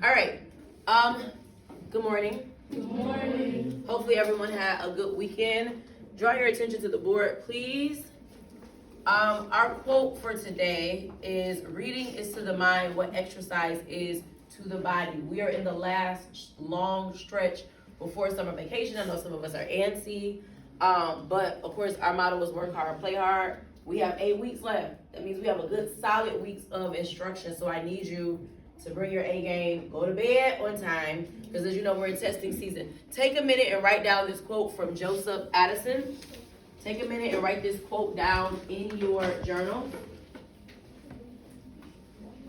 All right. Good morning. Good morning. Hopefully everyone had a good weekend. Draw your attention to the board, please. Our quote for today is, reading is to the mind what exercise is to the body. We are in the last long stretch before summer vacation. I know some of us are antsy, but of course our motto is work hard, play hard. We have 8 weeks left. That means we have a good solid weeks of instruction. So I need you to bring your A game, go to bed on time, because as you know, we're in testing season. Take a minute and write down this quote from Joseph Addison. Take a minute and write this quote down in your journal.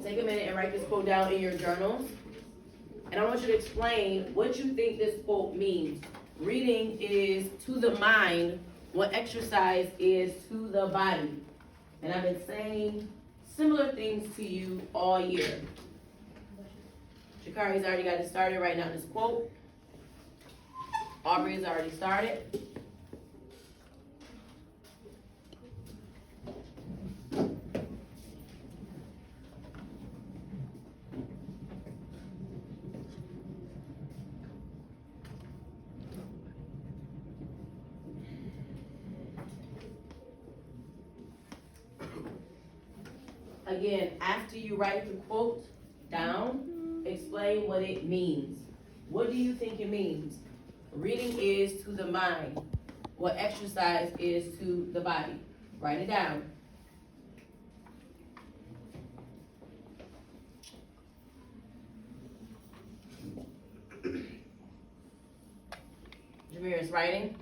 Take a minute and write this quote down in your journal. And I want you to explain what you think this quote means. Reading is to the mind what exercise is to the body. And I've been saying similar things to you all year. Jakari's already got it started right now in this quote. Aubrey has already started. Again, after you write the quote down, explain what it means. What do you think it means? Reading is to the mind what exercise is to the body. Write it down. Jameer is writing.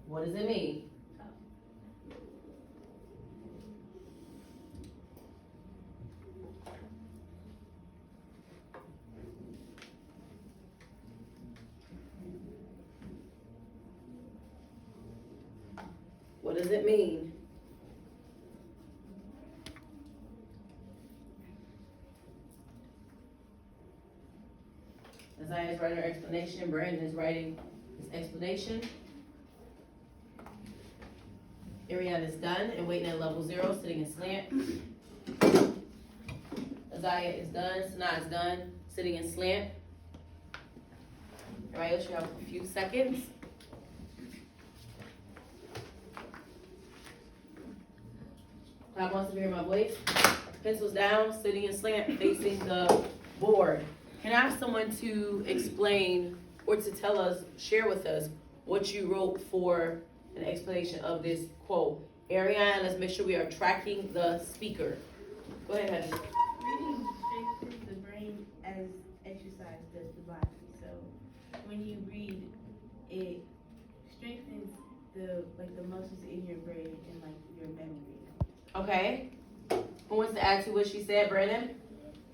What does it mean? What does it mean? Isaiah is writing her explanation. Brandon is writing his explanation. Ariana is done and waiting at level 0, sitting in slant. Isaiah is done. Sanaa is done, sitting in slant. All right, let's have a few seconds. Cloud wants to hear my voice. Pencils down, sitting in slant, facing the board. Can I have someone to explain or to tell us, share with us what you wrote for an explanation of this quote? Ariane, let's make sure we are tracking the speaker. Go ahead, honey. Reading strengthens the brain as exercise does the body. So when you read, it strengthens the muscles in your brain and your memory. Okay. Who wants to add to what she said, Brandon?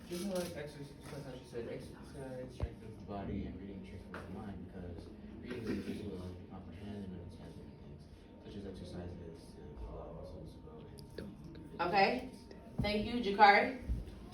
Just like exercise, how she said, exercise strengthens the body and reading strengthens the mind, because reading is just able to comprehend and understand different things, such as exercises to allow muscles to grow. Okay. Thank you, Jakari.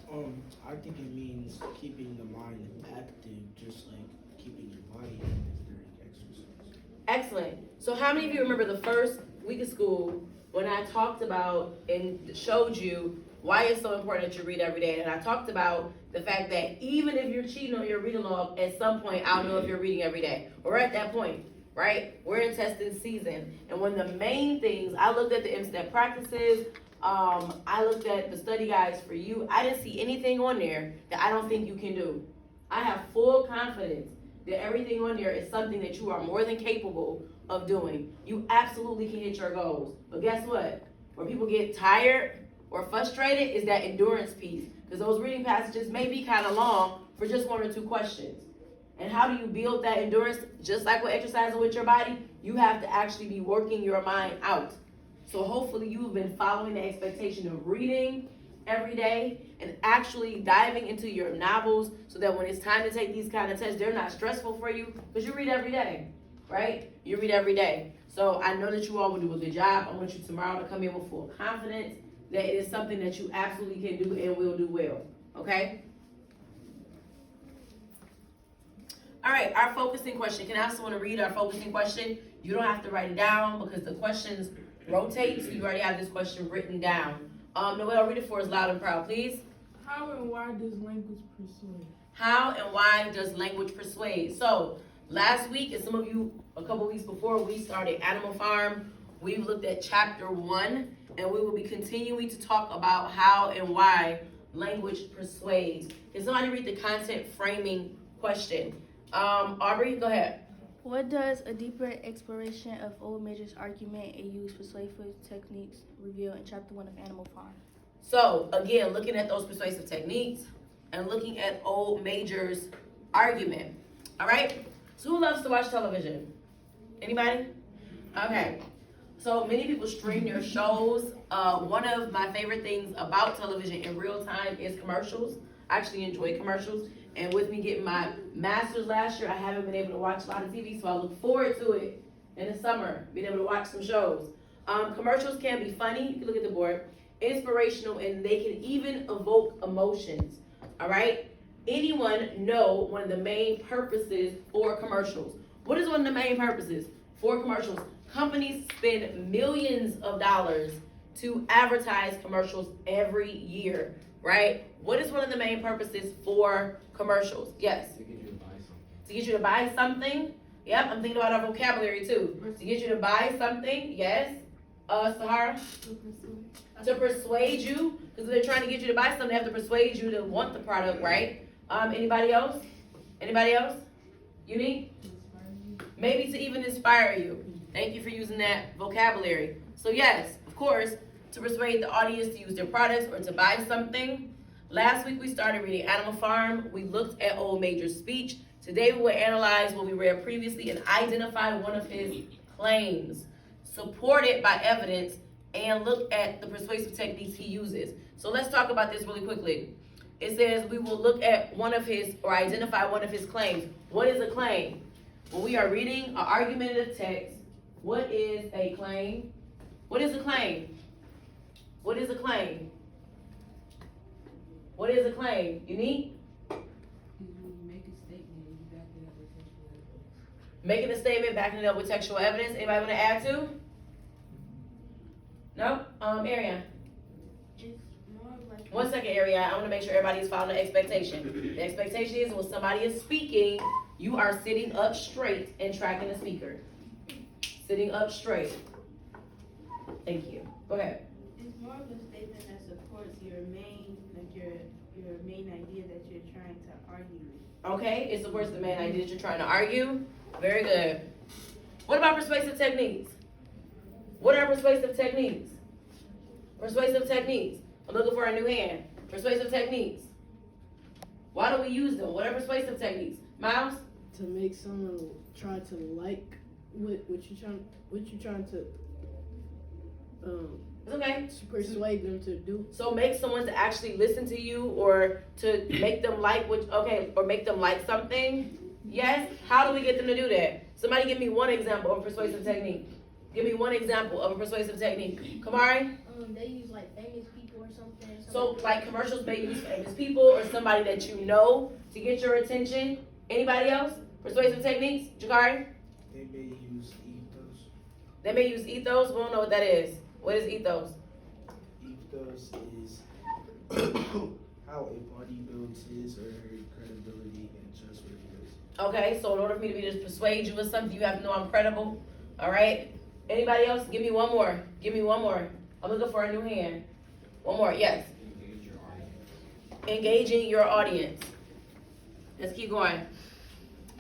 I think it means keeping the mind active, just like keeping your body active during exercise. Excellent. So how many of you remember the first week of school when I talked about and showed you why it's so important that you read every day? And I talked about the fact that even if you're cheating on your reading log, at some point I'll know if you're reading every day. We're at that point, right? We're in testing season. And one of the main things, I looked at the MSTEP practices, I looked at the study guides for you. I didn't see anything on there that I don't think you can do. I have full confidence that everything on there is something that you are more than capable of doing. You absolutely can hit your goals. But guess what? Where people get tired or frustrated is that endurance piece. Because those reading passages may be kind of long for just 1 or 2 questions. And how do you build that endurance? Just like with exercising with your body, you have to actually be working your mind out. So hopefully you've been following the expectation of reading every day and actually diving into your novels so that when it's time to take these kind of tests, they're not stressful for you because you read every day, right? You read every day. So I know that you all will do a good job. I want you tomorrow to come in with full confidence that it is something that you absolutely can do and will do well, okay? All right, our focusing question. Can I have someone to read our focusing question? You don't have to write it down because the questions rotate, so you already have this question written down. Noel, read it for us loud and proud, please. How and why does language persuade? How and why does language persuade? So, last week, and some of you, a couple weeks before we started Animal Farm, we looked at chapter 1, and we will be continuing to talk about how and why language persuades. Can somebody read the content framing question? Aubrey, go ahead. What does a deeper exploration of Old Major's argument and use persuasive techniques reveal in chapter 1 of Animal Farm? So, again, looking at those persuasive techniques and looking at Old Major's argument. All right? So, who loves to watch television? Anybody? Okay. So, many people stream their shows. One of my favorite things about television in real time is commercials. I actually enjoy commercials. And with me getting my master's last year, I haven't been able to watch a lot of TV, so I look forward to it in the summer, being able to watch some shows. Commercials can be funny, you can look at the board, inspirational, and they can even evoke emotions, all right? Anyone know one of the main purposes for commercials? What is one of the main purposes for commercials? Companies spend millions of dollars to advertise commercials every year, right? What is one of the main purposes for commercials? Yes. To get you to buy something. To get you to buy something. Yep, I'm thinking about our vocabulary too. To get you to buy something. Yes. Sahara? To persuade you. Because if they're trying to get you to buy something, they have to persuade you to want the product, right? Anybody else? Anybody else? Unique? Maybe to even inspire you. Thank you for using that vocabulary. So yes, of course, to persuade the audience to use their products or to buy something. Last week we started reading Animal Farm. We looked at Old Major's speech. Today we will analyze what we read previously and identify one of his claims, supported by evidence, and look at the persuasive techniques he uses. So let's talk about this really quickly. It says we will look at one of his, or identify one of his claims. What is a claim? When we are reading an argumentative text, what is a claim? What is a claim? What is a claim? What is a claim? Unique? Making a statement, backing it up with textual evidence. Anybody want to add to? No? Ariane. It's more of like 1 second, Ariane. I want to make sure everybody's following the expectation. The expectation is when somebody is speaking, you are sitting up straight and tracking the speaker. Sitting up straight. Thank you. Go ahead. It's more of a statement that supports your main, like your main idea that you're trying to argue with. Okay, it supports the main idea that you're trying to argue. Very good. What about persuasive techniques? What are persuasive techniques? Persuasive techniques. I'm looking for a new hand. Persuasive techniques. Why do we use them? What are persuasive techniques? Miles? To make someone try to like what you're trying to It's okay. persuade them to do. So make someone to actually listen to you or to make them like or make them like something. Yes? How do we get them to do that? Somebody give me one example of a persuasive technique. Give me one example of a persuasive technique. Kamari? They use like famous people or something. So like commercials may use famous people or somebody that you know to get your attention. Anybody else? Persuasive techniques? Jakari? They may use ethos. They may use ethos. We don't know what that is. What is ethos? Ethos is how a body builds his or her credibility and trustworthiness. Okay, so in order for me to be able to persuade you with something, you have to know I'm credible. All right? Anybody else? Give me one more. Give me one more. I'm looking for a new hand. One more. Yes. Engage your audience. Engaging your audience. Let's keep going.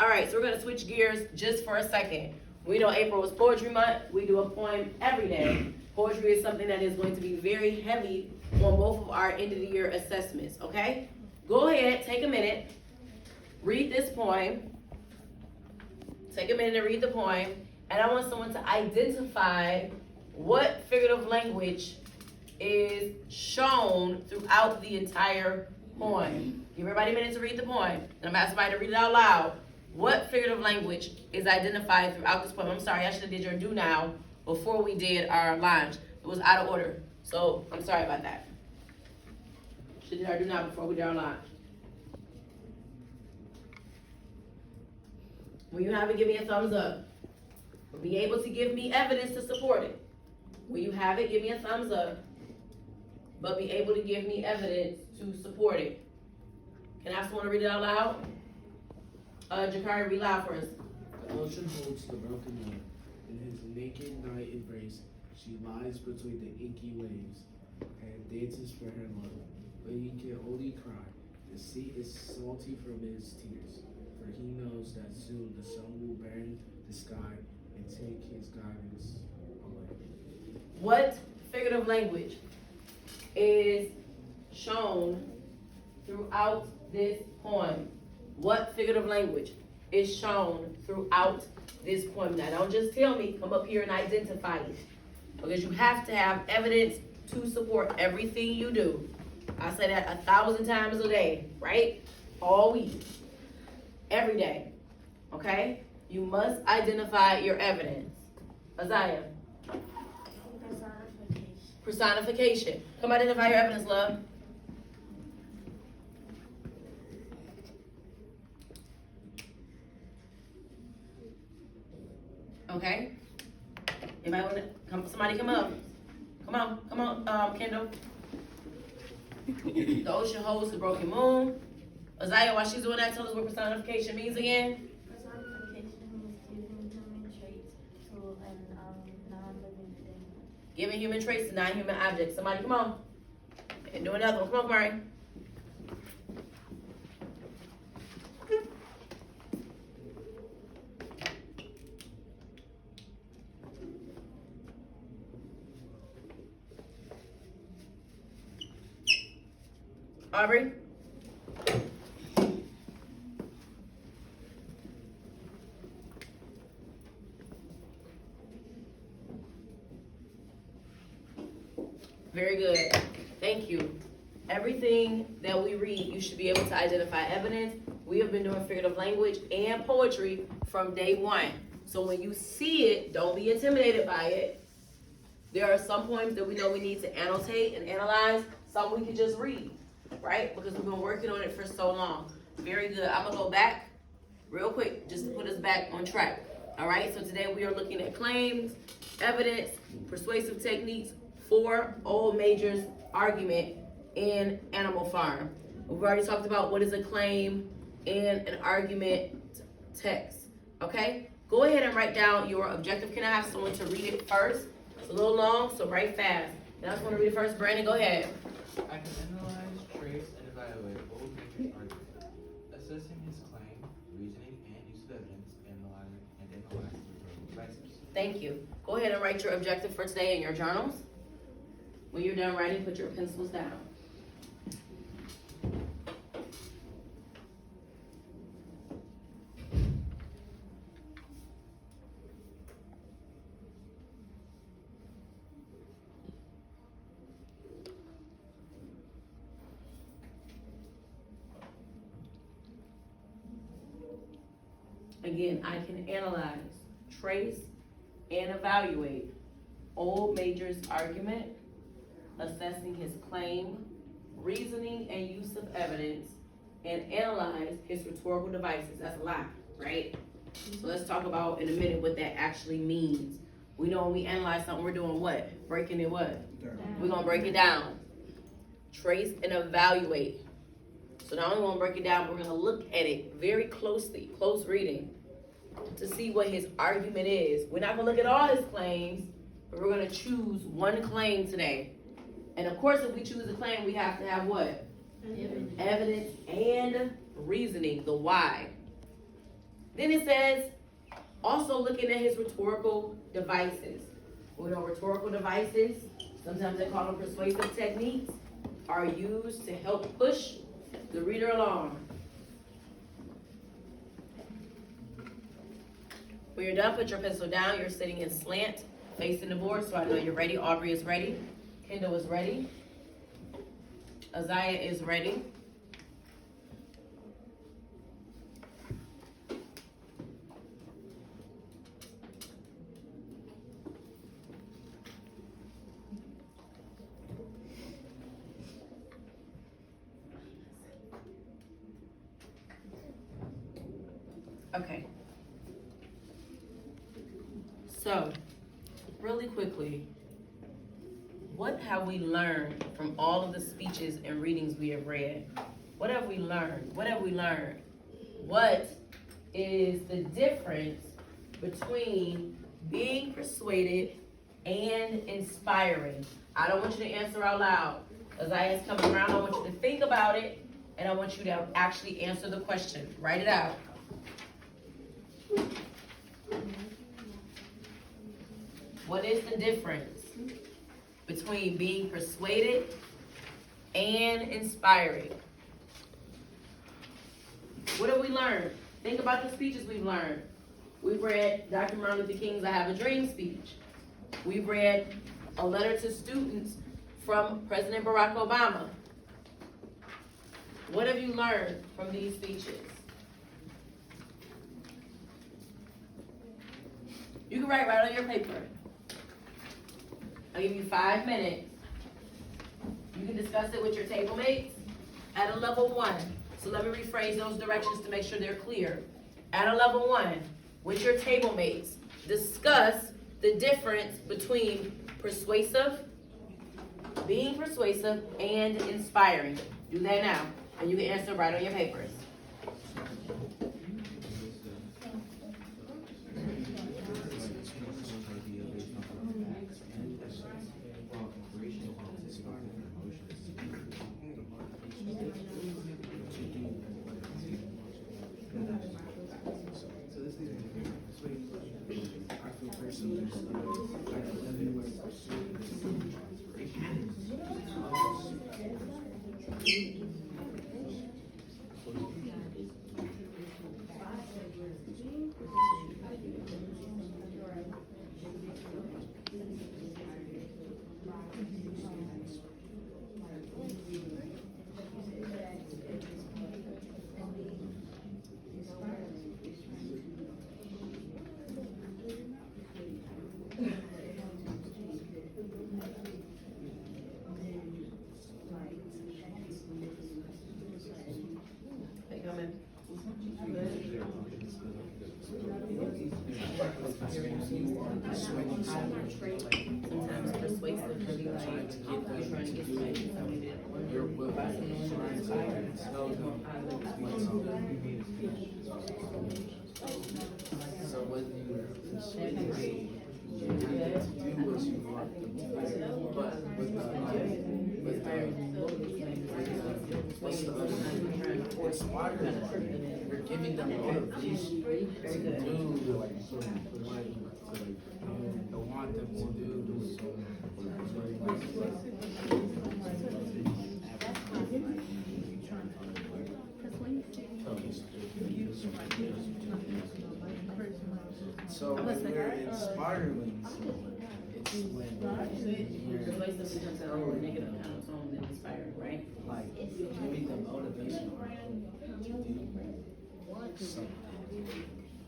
All right, so we're going to switch gears just for a second. We know April is Poetry Month. We do a poem every day. Poetry is something that is going to be very heavy on both of our end of the year assessments, okay? Go ahead, take a minute, read this poem. Take a minute to read the poem, and I want someone to identify what figurative language is shown throughout the entire poem. Give everybody a minute to read the poem, and I'm asking somebody to read it out loud. What figurative language is identified throughout this poem? I'm sorry, I should have did your do now before we did our lines. It was out of order, so I'm sorry about that. Should did our do now before we did our lines. When you have it, give me a thumbs up. but be able to give me evidence to support it. When you have it, give me a thumbs up, but be able to give me evidence to support it. Can I have someone to read it out loud? Jakari, read loud for us. The ocean holds the broken one. In his naked night embrace, she lies between the inky waves and dances for her love. But he can only cry. The sea is salty from his tears, for he knows that soon the sun will burn the sky and take his guidance away. What figurative language is shown throughout this poem? What figurative language is shown throughout this poem? Now, don't just tell me, come up here and identify it. Because you have to have evidence to support everything you do. I say that 1,000 times a day, right? All week. Every day. Okay? You must identify your evidence. Isaiah. Personification. Come identify your evidence, love. Okay? Anybody want to come? Somebody come up. Come on, Kendall. The ocean holds the broken moon. Isaiah, while she's doing that, tell us what personification means again. Personification is giving human traits to an non-living thing. Giving human traits to non-human objects. Somebody come on. And do another one. Come on, Murray. Aubrey. Very good. Thank you. Everything that we read, you should be able to identify evidence. We have been doing figurative language and poetry from day one. So when you see it, don't be intimidated by it. There are some poems that we know we need to annotate and analyze. Some we can just read, right? Because we've been working on it for so long. Very good. I'm gonna go back real quick just to put us back on track. All right, so today we are looking at claims, evidence, persuasive techniques for Old Major's argument in Animal Farm. We've already talked about what is a claim and an argument text, okay? Go ahead and write down your objective. Can I have someone to read it first? It's a little long, so write fast. And I just want to read it first. Brandon, go ahead. I can analyze, trace, and evaluate Old Major's argument, assessing his claim, reasoning, and use of evidence, analyzing rhetorical devices. Thank you. Go ahead and write your objective for today in your journals. When you're done writing, put your pencils down. Again, I can analyze, trace, and evaluate Old Major's argument, assessing his claim, reasoning and use of evidence, and analyze his rhetorical devices. That's a lot, right? So let's talk about in a minute what that actually means. We know when we analyze something, we're doing what? Breaking it what? We're gonna break it down. Trace and evaluate. So not only gonna break it down, we're gonna look at it very closely, close reading, to see what his argument is. We're not gonna look at all his claims, but we're gonna choose one claim today. And of course, if we choose a claim, we have to have what? Evidence and reasoning, the why. Then it says, also looking at his rhetorical devices. We know rhetorical devices, sometimes they call them persuasive techniques, are used to help push the reader along. When you're done, put your pencil down. You're sitting in slant, facing the board, so I know you're ready. Aubrey is ready. Kendall is ready. Isaiah is ready. Okay. So, really quickly, what have we learned from all of the speeches and readings we have read? What have we learned? What have we learned? What is the difference between being persuaded and inspiring? I don't want you to answer out loud. Isaiah's coming around. I want you to think about it, and I want you to actually answer the question. Write it out. What is the difference between being persuaded and inspiring? What have we learned? Think about the speeches we've learned. We've read Dr. Martin Luther King's I Have a Dream speech. We've read a letter to students from President Barack Obama. What have you learned from these speeches? You can write right on your paper. I'll give you 5 minutes. You can discuss it with your table mates at a level 1. So let me rephrase those directions to make sure they're clear. At a level 1, with your table mates, discuss the difference between being persuasive and inspiring. Do that now, and you can answer right on your papers. Sometimes persuasive can be like, you're trying to get somebody to tell me that. So whether you're persuaded to do what you want them to do, but what's the other thing? Inspiring. You're giving them motivation to do what you want them to do. So when you're inspiring someone, it's when Persuasive becomes a negative tone than inspiring, right? like giving them motivation to do something.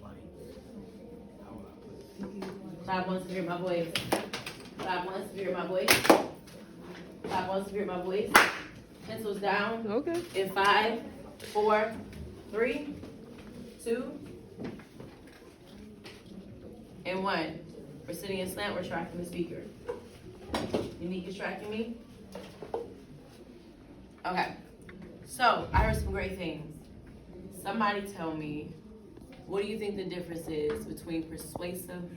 Like how would I put it? Clap once to hear my voice. Clap once to hear my voice. Clap once to hear my voice. Pencils down. Okay. In 5, 4, 3, 2, and 1. We're sitting in slant, we're tracking the speaker. Unique is tracking me? Okay. So, I heard some great things. Somebody tell me, what do you think the difference is between persuasive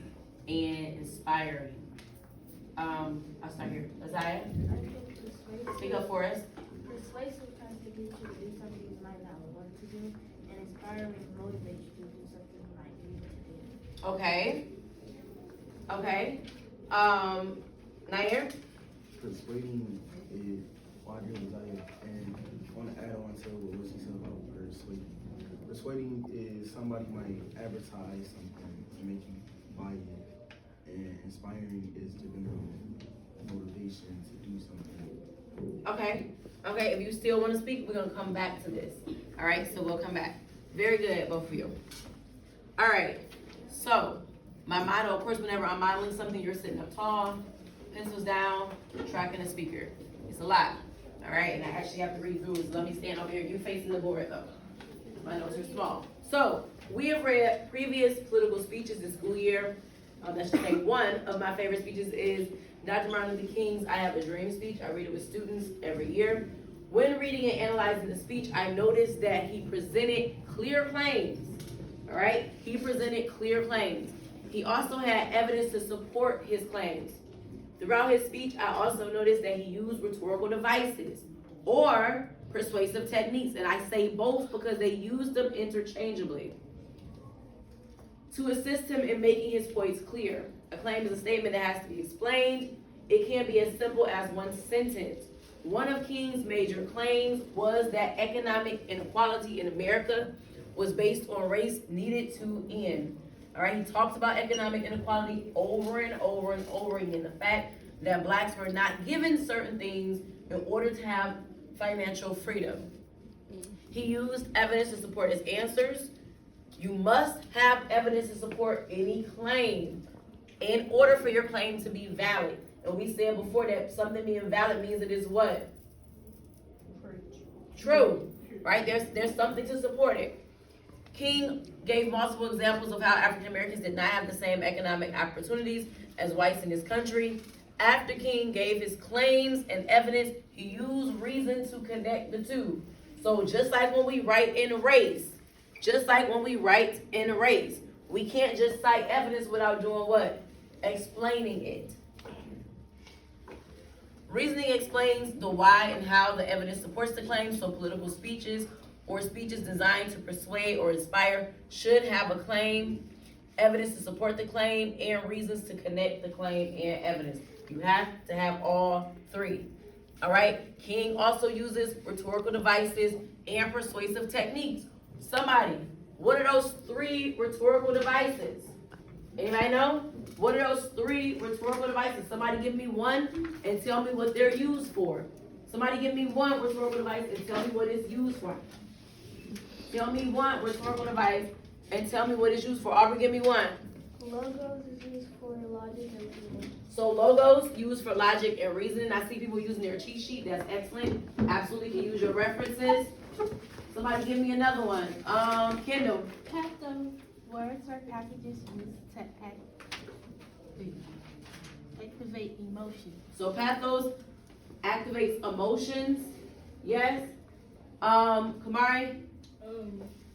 and inspiring? I'll start here. Isaiah, speak up for us. Persuasive tries to get you to do something you might not want to do, and inspiring motivates you to do something you might need to do. Okay. Okay. Nair? Persuading is Quadrant desire, and I want to add on to what she said about persuading. Persuading is somebody might advertise something to make you buy it, and inspiring is giving them motivation to do something. Okay. Okay, if you still want to speak, we're going to come back to this. All right, so we'll come back. Very good, both of you. All right, so my motto, of course, whenever I'm modeling something, you're sitting up tall, pencils down, tracking the speaker. It's a lot, all right? And I actually have to read through it. So let me stand over here. You facing the board, though. My notes are small. So we have read previous political speeches this school year. Let's just say one of my favorite speeches is Dr. Martin Luther King's I Have a Dream speech. I read it with students every year. When reading and analyzing the speech, I noticed that he presented clear claims. All right? He presented clear claims. He also had evidence to support his claims. Throughout his speech, I also noticed that he used rhetorical devices or persuasive techniques, and I say both because they used them interchangeably to assist him in making his points clear. A claim is a statement that has to be explained. It can be as simple as one sentence. One of King's major claims was that economic inequality in America was based on race needed to end. All right, he talks about economic inequality over and over and over again. The fact that blacks were not given certain things in order to have financial freedom. He used evidence to support his answers. You must have evidence to support any claim in order for your claim to be valid. And we said before that something being valid means it is what? True, right? There's something to support it. King gave multiple examples of how African Americans did not have the same economic opportunities as whites in this country. After King gave his claims and evidence, he used reason to connect the two. So just like when we write in race, we can't just cite evidence without doing what? Explaining it. Reasoning explains the why and how the evidence supports the claim, so political speeches or speeches designed to persuade or inspire should have a claim, evidence to support the claim, and reasons to connect the claim and evidence. You have to have all three. All right? King also uses rhetorical devices and persuasive techniques. Somebody, what are those three rhetorical devices? Anybody know? What are those three rhetorical devices? Somebody give me one and tell me what they're used for. Somebody give me one rhetorical device and tell me what it's used for. Tell me one rhetorical device and tell me what it's used for. Aubrey, give me one. Logos is used for logic and reasoning. So logos used for logic and reasoning. I see people using their cheat sheet. That's excellent. Absolutely can use your references. Somebody give me another one. Kendall. Pathos, words or packages used to activate emotion. So pathos activates emotions. Yes. Kamari.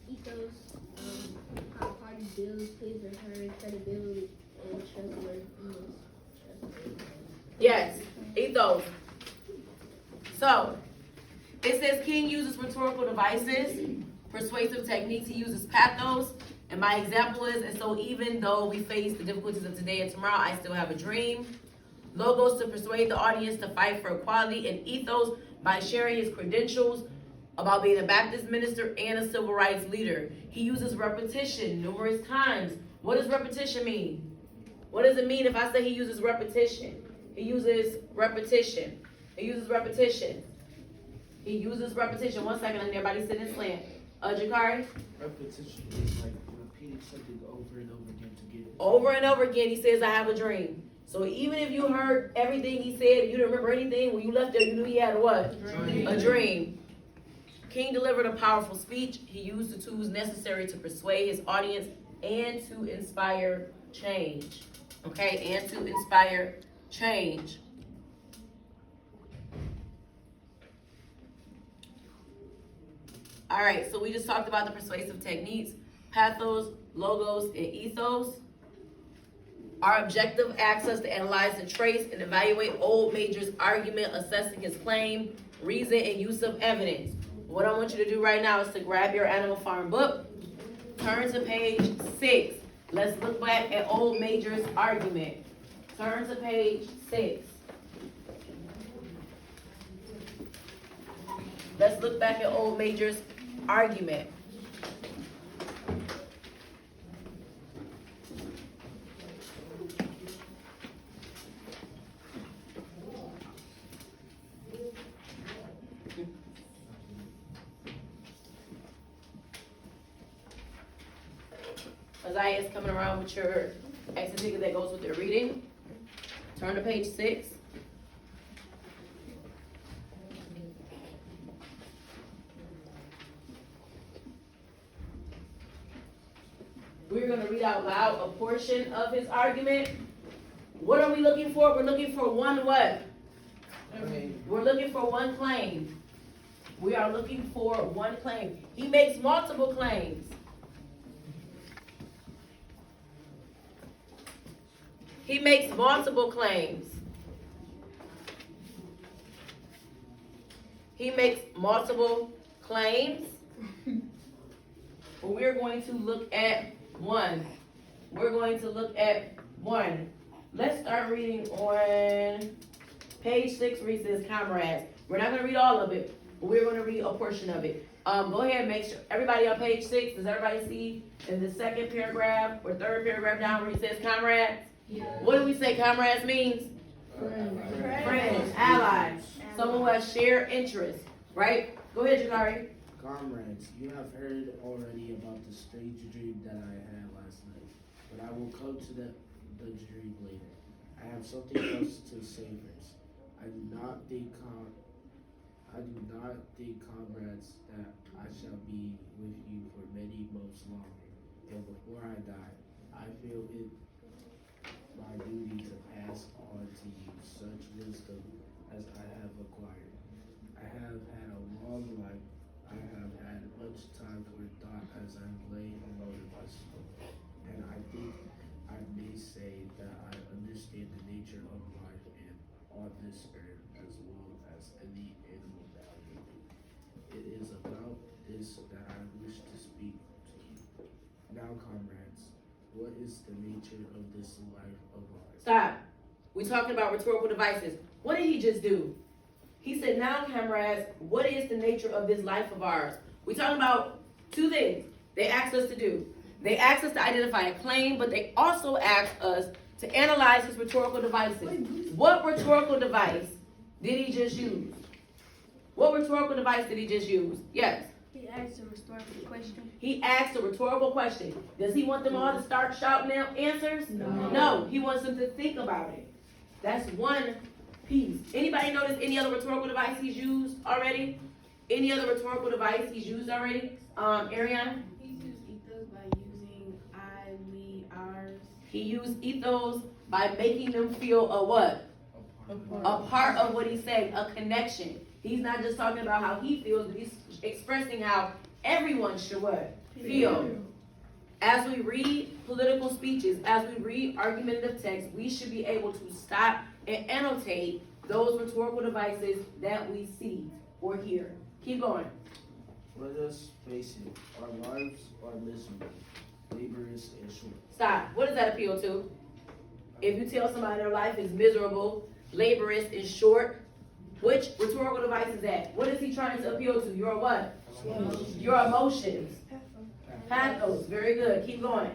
Ethos, how a party builds his or her credibility and trustworthiness. Yes. Ethos. So it says King uses rhetorical devices, persuasive techniques. He uses pathos. And my example is, and so even though we face the difficulties of today and tomorrow, I still have a dream. Logos to persuade the audience to fight for equality, and ethos by sharing his credentials about being a Baptist minister and a civil rights leader. He uses repetition numerous times. What does repetition mean? What does it mean if I say he uses repetition? He uses repetition. He uses repetition. He uses repetition. 1 second, and everybody sit in slant. Jakari? Repetition is like repeating something over and over again to get it. Over and over again, he says, I have a dream. So even if you heard everything he said, you didn't remember anything, when you left there, you knew he had a what? Dream. A dream. King delivered a powerful speech. He used the tools necessary to persuade his audience and to inspire change. Okay, and to inspire change. All right, so we just talked about the persuasive techniques, pathos, logos, and ethos. Our objective asks us to analyze and trace and evaluate Old Major's argument, assessing his claim, reason, and use of evidence. What I want you to do right now is to grab your Animal Farm book, turn to page 6. Let's look back at Old Major's argument. Turn to page 6. Let's look back at Old Major's argument. Isaiah is coming around with your exit ticket that goes with your reading. Turn to page 6. We're going to read out loud a portion of his argument. What are we looking for? We're looking for one what? We're looking for one claim. We are looking for one claim. He makes multiple claims. He makes multiple claims. He makes multiple claims. But we're going to look at one. We're going to look at one. Let's start reading on page 6 where he says comrades. We're not going to read all of it, but we're going to read a portion of it. Go ahead and make sure, everybody on page 6, does everybody see in the second paragraph or third paragraph down where he says comrades? Yeah. What do we say comrades means? Friends, allies, someone who has shared interests, right? Go ahead, Jakari. Comrades, you have heard already about the strange dream that I had last night, but I will come to the dream later. I have something else to say first. I do not think, comrades, that I shall be with you for many months longer. And before I die, I feel it my duty to pass on to you such wisdom as I have acquired. I have had a long life. I have had much time for thought as I lay alone in my soul. And I think I may say that I understand the nature of life and on this earth as well as any animal that I may be. It is about this that I wish to speak to you. Now, comrades, what is the nature of this life of ours? Stop. We're talking about rhetorical devices. What did he just do? He said, now, comrades, what is the nature of this life of ours? We're talking about two things they asked us to do. They asked us to identify a claim, but they also asked us to analyze his rhetorical devices. What rhetorical device did he just use? What rhetorical device did he just use? Yes. He asked a rhetorical question. He asked a rhetorical question. Does he want them all to start shouting out answers? No, he wants them to think about it. That's one piece. Anybody notice any other rhetorical device he's used already? Any other rhetorical device he's used already? Ariana? He's used ethos by using I, we, ours. He used ethos by making them feel a what? A part of what he's saying, a connection. He's not just talking about how he feels, but he's expressing how everyone should what? Feel. As we read political speeches, as we read argumentative text, we should be able to stop and annotate those rhetorical devices that we see or hear. Keep going. Let us face it, our lives are miserable, laborious, and short. Stop. What does that appeal to? If you tell somebody their life is miserable, laborious, and short, which rhetorical device is that? What is he trying to appeal to? Your what? Your emotions. Pathos. Very good. Keep going.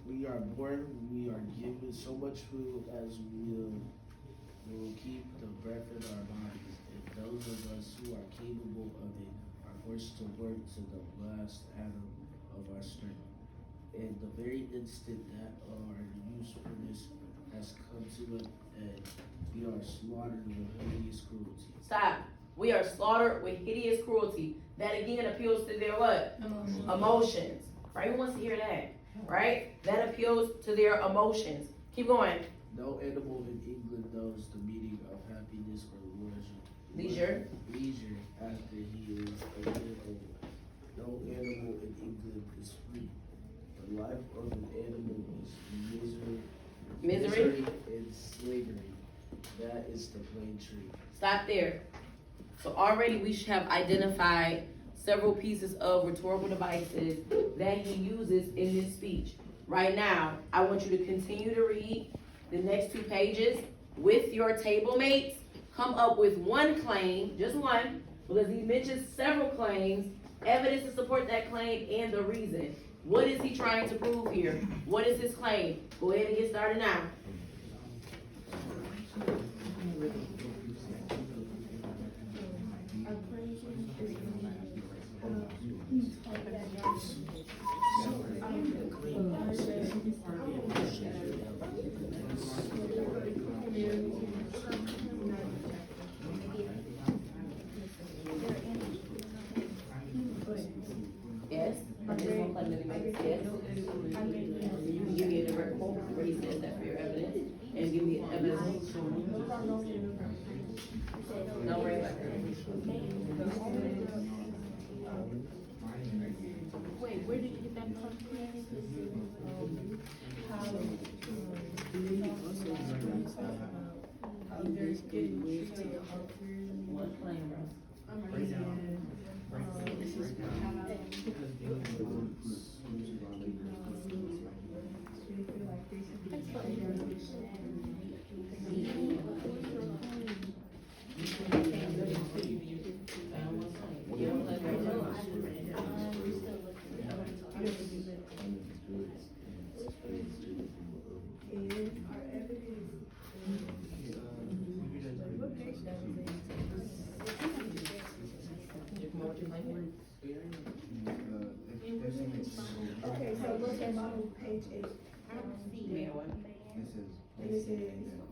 We are born, we are given so much food as will keep the breath in our bodies, and those of us who are capable of it are forced to work to the last atom of our strength. And the very instant that our usefulness has come to an end, we are slaughtered with hideous cruelty. Stop. We are slaughtered with hideous cruelty. That again appeals to their what? Emotions. Right? Who wants to hear that? Right? That appeals to their emotions. Keep going. No animal in England knows the meaning of happiness or Leisure. leisure after he is a year old. No animal in England is free. The life of an animal is Misery. and slavery. That is the plain truth. Stop there. So already we should have identified several pieces of rhetorical devices that he uses in this speech. Right now, I want you to continue to read the next 2 pages with your table mates. Come up with one claim, just one, because he mentions several claims, evidence to support that claim, and the reason. What is he trying to prove here? What is his claim? Go ahead and get started now. Yes? Yes? Don't worry about that. Wait, where did you get that from? Okay, so look at page 8. And it says,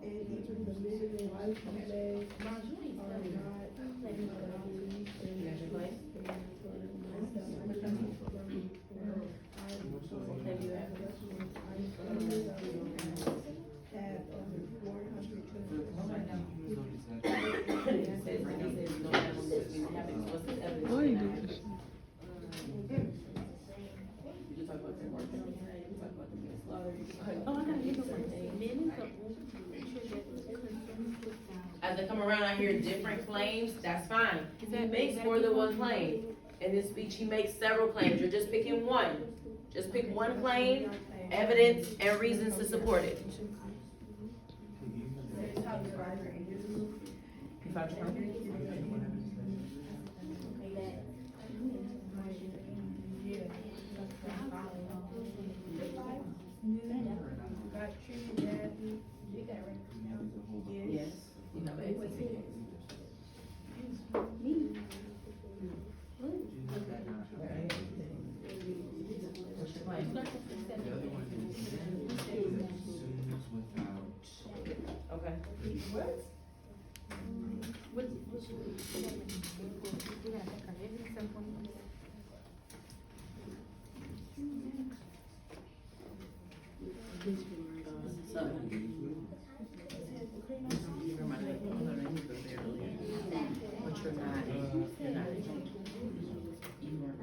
and between the men and wife of man are not. As they come around, I hear different claims, that's fine. He makes more than one claim. In this speech, he makes several claims, you're just picking one. Just pick one claim, evidence, and reasons to support it. Yes. You have an What's your claim? Okay. So. But you're not a judge. You weren't.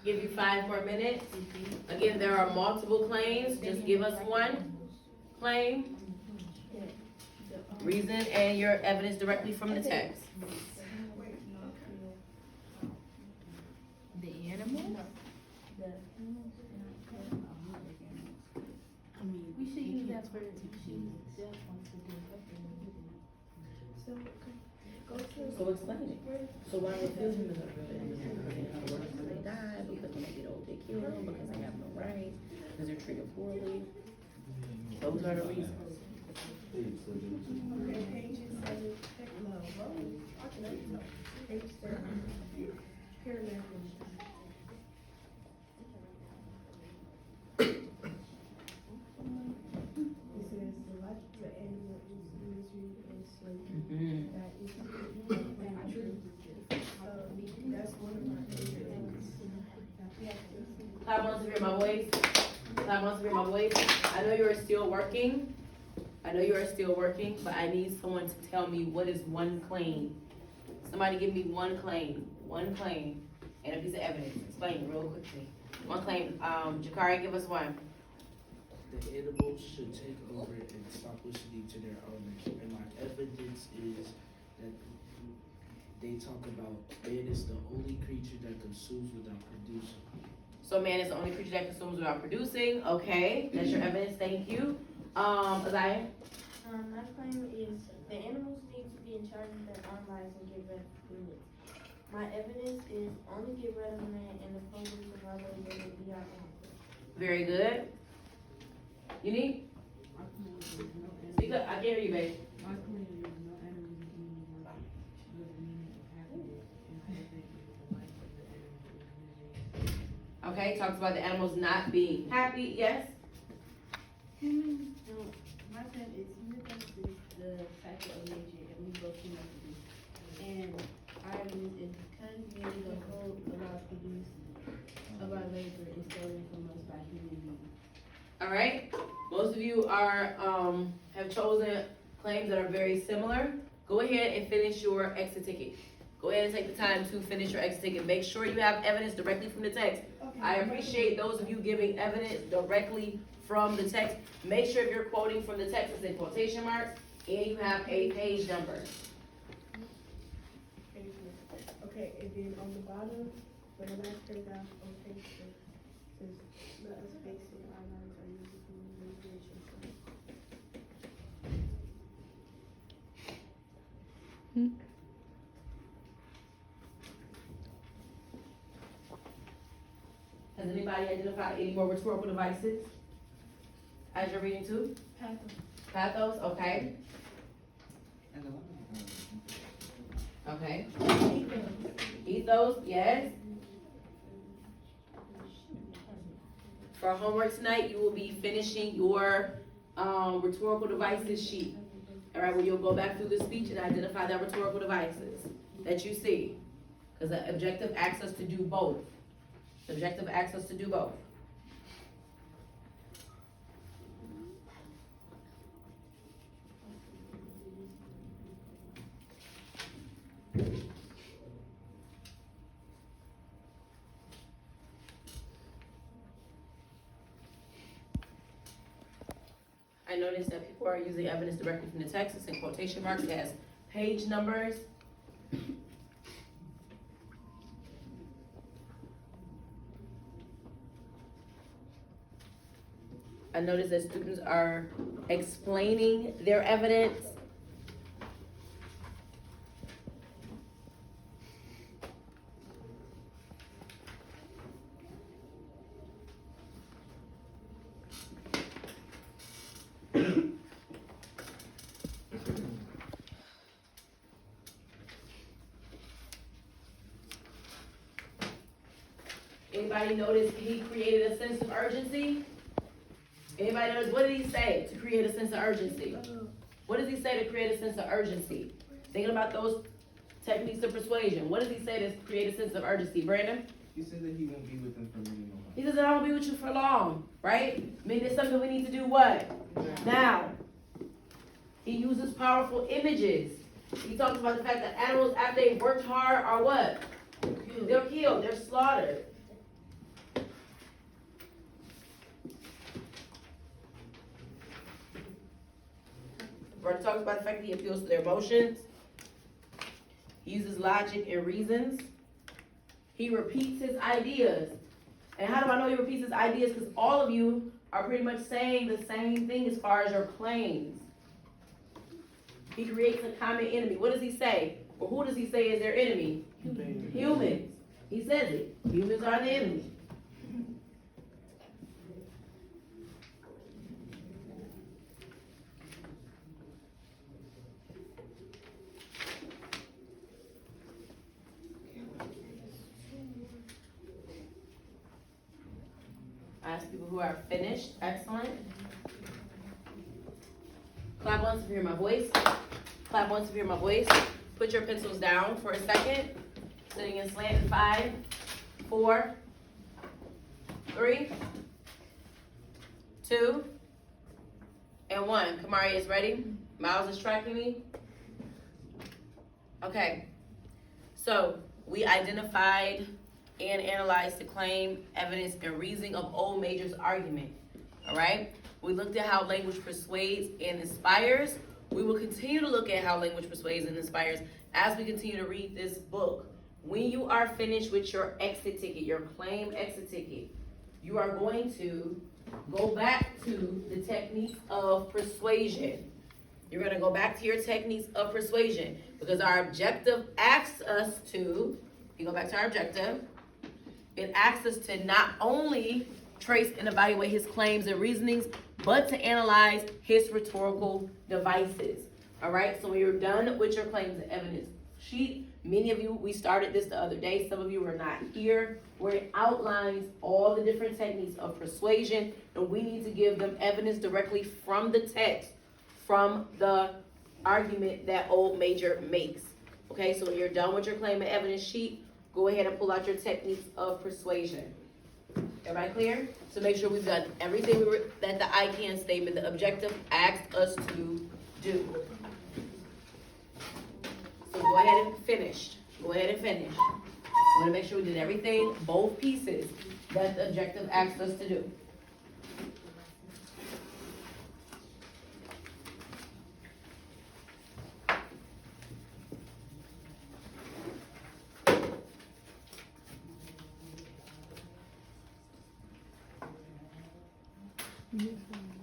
Give you 5 more minutes. Again, there are multiple claims. Just give us one claim, reason, and your evidence directly from the text. The animal? We should use that for, So explain it. So why refuse him as a because they die, because when they get old they kill them, because they have no rights, because they're treated poorly. Those are the reasons. Okay, page 7, page 7, paragraph 1. It says the life of the animal is misery and slavery. That is true. That's one of my favorite things. Clap wants to hear my voice. Clap wants to hear my voice. I know you are still working. But I need someone to tell me what is one claim. Somebody give me one claim, and a piece of evidence. Explain real quickly. One claim. Jakari, give us one. The animals should take over and stop listening to their owners. And my evidence is that they talk about man is the only creature that consumes without producing. So man is the only creature that consumes without producing. Okay, that's your evidence. Thank you. Azaya? My claim is the animals need to be in charge of their own lives and get rid of humans. My evidence is only get rid of man and the produce of our Very good. Unique? Speak up, I can't hear you, babe. Okay, talks about the animals not being happy, yes? Humans don't, my term is human thinks is the cycle of nature and we go cumulatively. And our evidence is because nearly the whole of our produce of our labor is stolen from us by human beings. All right, most of you are, have chosen claims that are very similar. Go ahead and finish your exit ticket. Go ahead and take the time to finish your exit ticket. Make sure you have evidence directly from the text. I appreciate those of you giving evidence directly from the text. Make sure if you're quoting from the text, it's in quotation marks, and you have a page number. Okay, and then on the bottom, for the last paragraph on page 6, says, let us face it, our lives are used for recreation. Has anybody identified any more rhetorical devices as you're reading too? Pathos, okay. Okay. Ethos, yes. For homework tonight, you will be finishing your rhetorical devices sheet. All right, where you'll go back through the speech and identify the rhetorical devices that you see. Because the objective asks us to do both. The objective asks us to do both. I noticed that people are using evidence directly from the text. It's in quotation marks. It has page numbers. I noticed that students are explaining their evidence. Anybody notice he created a sense of urgency? Anybody notice, what did he say to create a sense of urgency? What does he say to create a sense of urgency? Thinking about those techniques of persuasion. What does he say to create a sense of urgency? Brandon? He said that he won't be with them for really long. He says, I won't be with you for long, right? I mean, it's something we need to do what? Now. He uses powerful images. He talks about the fact that animals, after they've worked hard, are what? They're killed. They're slaughtered. Brother talks about the fact that he appeals to their emotions. He uses logic and reasons. He repeats his ideas. And how do I know he repeats his ideas? Because all of you are pretty much saying the same thing as far as your claims. He creates a common enemy. What does he say? Or who does he say is their enemy? Humans. He says it. Humans are the enemy. I ask people who are finished. Excellent. Clap once if you hear my voice. Clap once if you hear my voice. Put your pencils down for a second. Sitting in slant in 5, 4, 3, 2, and 1. Kamari is ready. Miles is tracking me. Okay. So we identified and analyzed the claim, evidence, and reasoning of Old Major's argument. All right? We looked at how language persuades and inspires. We will continue to look at how language persuades and inspires as we continue to read this book. When you are finished with your exit ticket, your claim exit ticket, you are going to go back to the techniques of persuasion. You're going to go back to your techniques of persuasion because our objective asks us to, you go back to our objective, it asks us to not only trace and evaluate his claims and reasonings, but to analyze his rhetorical devices. All right, so when you're done with your claims and evidence sheet, many of you, we started this the other day, some of you were not here, where it outlines all the different techniques of persuasion, and we need to give them evidence directly from the text, from the argument that Old Major makes. Okay, so when you're done with your claim and evidence sheet, go ahead and pull out your techniques of persuasion. Everybody clear? So make sure we've done everything that the I can statement, the objective, asked us to do. So go ahead and finish. Go ahead and finish. I want to make sure we did everything, both pieces, that the objective asked us to do. Mhm.